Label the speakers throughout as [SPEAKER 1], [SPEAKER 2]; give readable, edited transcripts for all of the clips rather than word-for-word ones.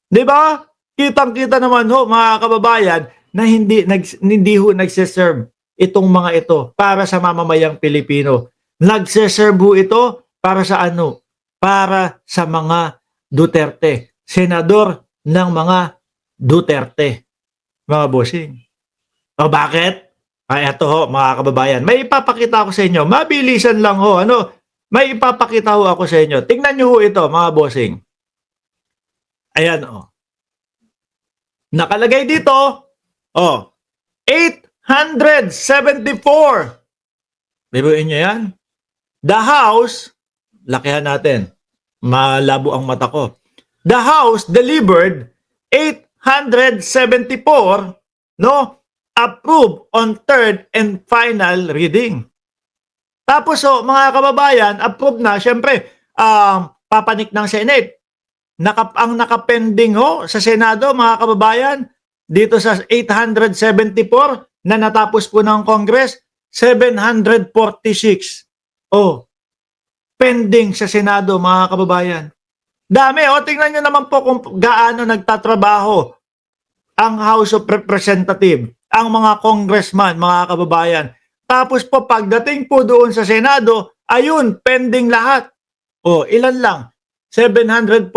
[SPEAKER 1] 'Di ba? Kitang-kita naman ho mga kababayan na hindi ho nagse-serve itong mga ito para sa mamamayang Pilipino. Nagse-serve ho ito para sa ano? Para sa mga Duterte, senador ng mga Duterte, mga bossing. O bakit? Ay eto ho mga kababayan, may ipapakita ako sa inyo, mabilisan lang ho ano, may ipapakita ho ako sa inyo. Tingnan niyo ho ito mga bossing. Ayan oh. Nakalagay dito, oh, 874. Biruin nyo yan. The House, lakihan natin, malabo ang mata ko. The House delivered 874, no, approved on third and final reading. Tapos so, mga kababayan, approved na, syempre, papanik ng Senate. Ang nakapending ho sa Senado, mga kababayan, dito sa 874 na natapos po ng Congress, 746. Oh, pending sa Senado, mga kababayan. Dami. O, tingnan nyo naman po kung gaano nagtatrabaho ang House of Representatives, ang mga congressman, mga kababayan. Tapos po, pagdating po doon sa Senado, ayun, pending lahat. O, ilan lang? 746?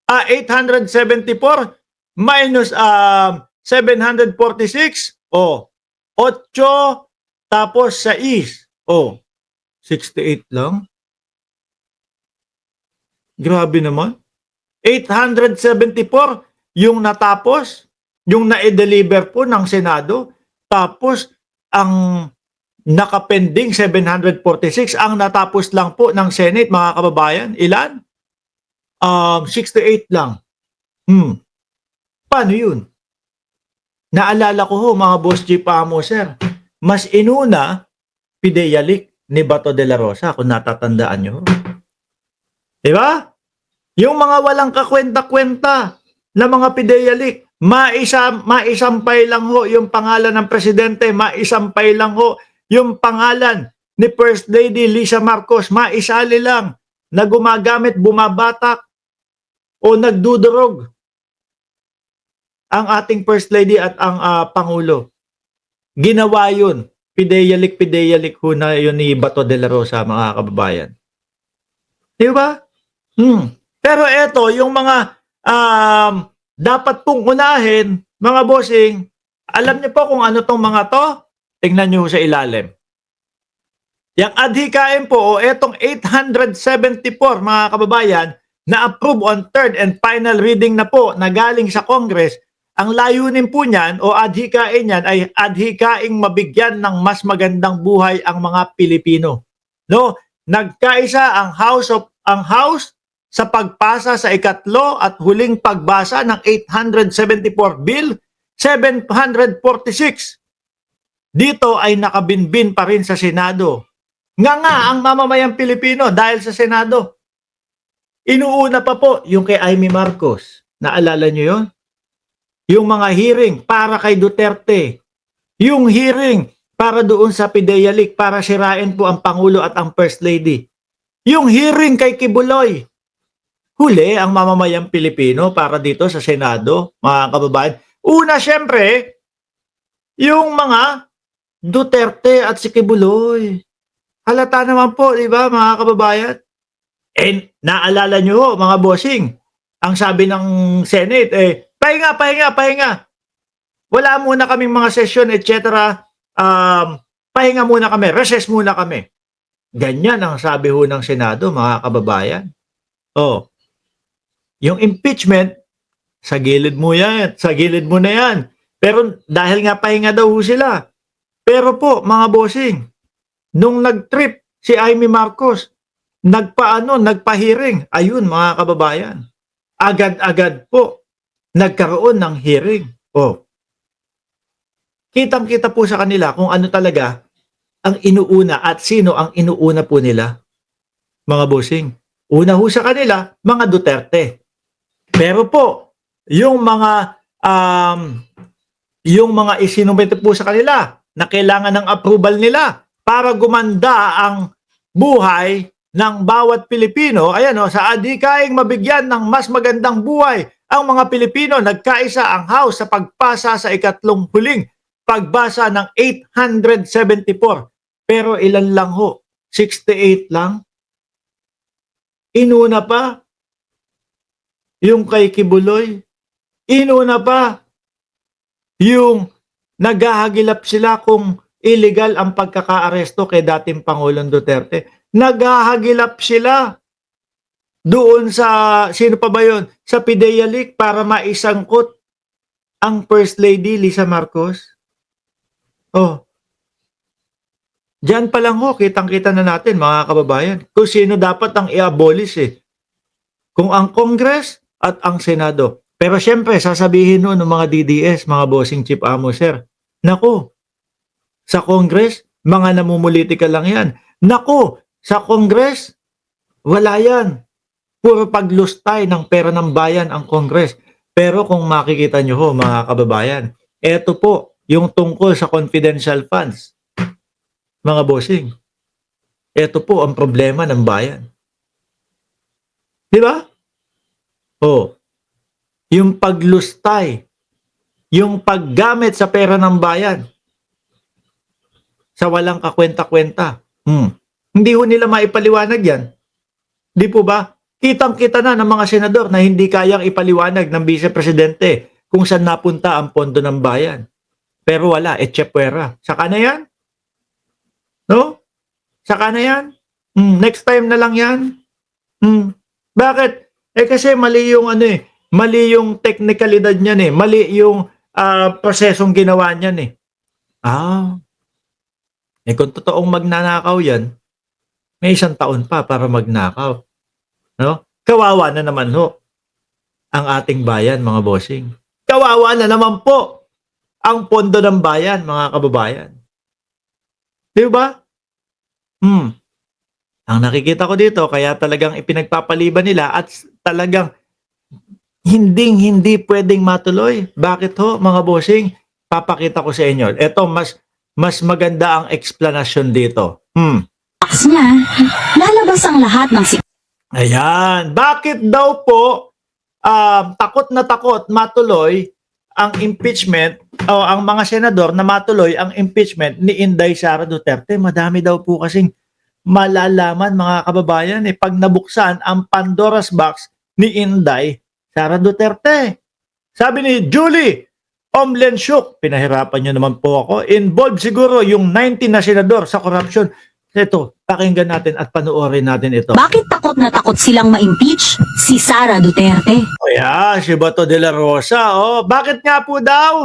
[SPEAKER 1] 874 minus 746? O, 8 tapos 6. O, 68 lang. Grabe naman. 874 yung natapos, yung na-deliver po ng Senado, tapos ang nakapending 746, ang natapos lang po ng Senate, mga kababayan, ilan? 68 lang. Paano yun? Naalala ko ho, mga Boss G Pamo, sir, mas inuna Pideyalik ni Bato de la Rosa, kung natatandaan nyo. Diba? Yung mga walang kakwenta-kwenta na mga Pideyalik, maisampay lang ho yung pangalan ng presidente, maisampay lang ho yung pangalan ni First Lady Lisa Marcos, maisali lang na gumagamit, bumabatak o nagdudurog ang ating First Lady at ang Pangulo. Ginawa yun. Pideyalik ho na yun ni Bato de la Rosa, mga kababayan. Di ba? Pero eto, yung mga dapat pong unahin, mga bossing, alam niyo po kung ano tong mga to? Tingnan niyo sa ilalim. Yung adhikain po, o etong 874, mga kababayan, na approve on third and final reading na po na galing sa Congress, ang layunin po niyan o adhikain niyan ay adhikaing mabigyan ng mas magandang buhay ang mga Pilipino. No? Nagkaisa ang House sa pagpasa sa ikatlo at huling pagbasa ng 874 Bill 746. Dito ay nakabinbin pa rin sa Senado. Nga ang mamamayang Pilipino dahil sa Senado. Inuuna pa po yung kay Amy Marcos. Naalala nyo yun? Yung mga hearing para kay Duterte. Yung hearing para doon sa Pideyalik para sirain po ang Pangulo at ang First Lady. Yung hearing kay Kibuloy. Huli ang mamamayang Pilipino para dito sa Senado, mga kababayan. Una, syempre, yung mga Duterte at si Kibuloy. Halata naman po, di ba, mga kababayan? And naalala nyo ho, mga bossing, ang sabi ng Senate, pahinga. Wala muna kaming mga session, etc. Pahinga muna kami, recess muna kami. Ganyan ang sabi ho ng Senado, mga kababayan. Oh, yung impeachment, sa gilid mo yan, sa gilid mo na yan. Pero dahil nga pahinga daw ho sila. Pero po, mga bossing, nung nag-trip si Amy Marcos, nagpa-hearing, ayun mga kababayan, agad-agad po, nagkaroon ng hearing. Oh, kitang-kita po sa kanila kung ano talaga ang inuuna at sino ang inuuna po nila, mga bossing. Una ho sa kanila, mga Duterte. Pero po, yung mga isinumite po sa kanila na kailangan ng approval nila para gumanda ang buhay ng bawat Pilipino, ayan o, sa adhikaing mabigyan ng mas magandang buhay ang mga Pilipino, nagkaisa ang House sa pagpasa sa ikatlong huling pagbasa ng 874. Pero ilan lang ho? 68 lang? Inuna pa yung kay Kibuloy. Inuna pa yung naghahagilap sila kung illegal ang pagkakaaresto kay dating Pangulong Duterte. Naghahagilap sila doon sa, sino pa ba yun? Sa PIDEA leak para maisangkot ang First Lady Lisa Marcos. Oh, diyan pa lang ho, kitang-kita na natin mga kababayan kung sino dapat ang i-abolish eh. Kung ang Congress at ang Senado. Pero syempre, sasabihin nun ng mga DDS, mga bossing chief amo, sir, naku, sa Congress, mga namumulitika lang yan. Naku, sa Congress, wala yan. Puro paglustay ng pera ng bayan ang Congress. Pero kung makikita nyo ho, mga kababayan, eto po, yung tungkol sa confidential funds. Mga bossing, eto po ang problema ng bayan. Di ba? Oh, yung paglustay, yung paggamit sa pera ng bayan sa walang kakwenta-kwenta. Hindi ho nila maipaliwanag yan. Di po ba? Kitang-kita na ng mga senador na hindi kayang ipaliwanag ng vice-presidente kung saan napunta ang pondo ng bayan. Pero wala, etchepwera. Saka na yan? No? Saka na yan? Next time na lang yan? Bakit? Kasi mali yung mali yung teknikalidad niyan eh. Mali yung prosesong ginawa niyan eh. Kung totoong magnanakaw yan, may 1 taon pa para magnakaw. No? Kawawa na naman ho ang ating bayan, mga bossing. Kawawa na naman po ang pondo ng bayan, mga kababayan. Di ba? Ang nakikita ko dito, kaya talagang ipinagpapaliban nila at talagang hindi pwedeng matuloy. Bakit ho, mga bossing? Papakita ko sa inyo. Ito, mas maganda ang explanation dito.
[SPEAKER 2] Niya, lalabas ang lahat ng
[SPEAKER 1] Ayan. Bakit daw po takot na takot matuloy ang impeachment o ang mga senador na matuloy ang impeachment ni Inday Sara Duterte? Madami daw po kasing malalaman, mga kababayan pag nabuksan ang Pandora's box ni Inday Sara Duterte. Sabi ni Julie Omlensyuk, pinahirapan niyo naman po ako, involved siguro yung 19 na senador sa corruption. Ito, pakinggan natin at panoorin natin ito.
[SPEAKER 2] Bakit takot na takot silang ma-impeach si Sara Duterte?
[SPEAKER 1] Si Bato de la Rosa. Bakit nga po daw?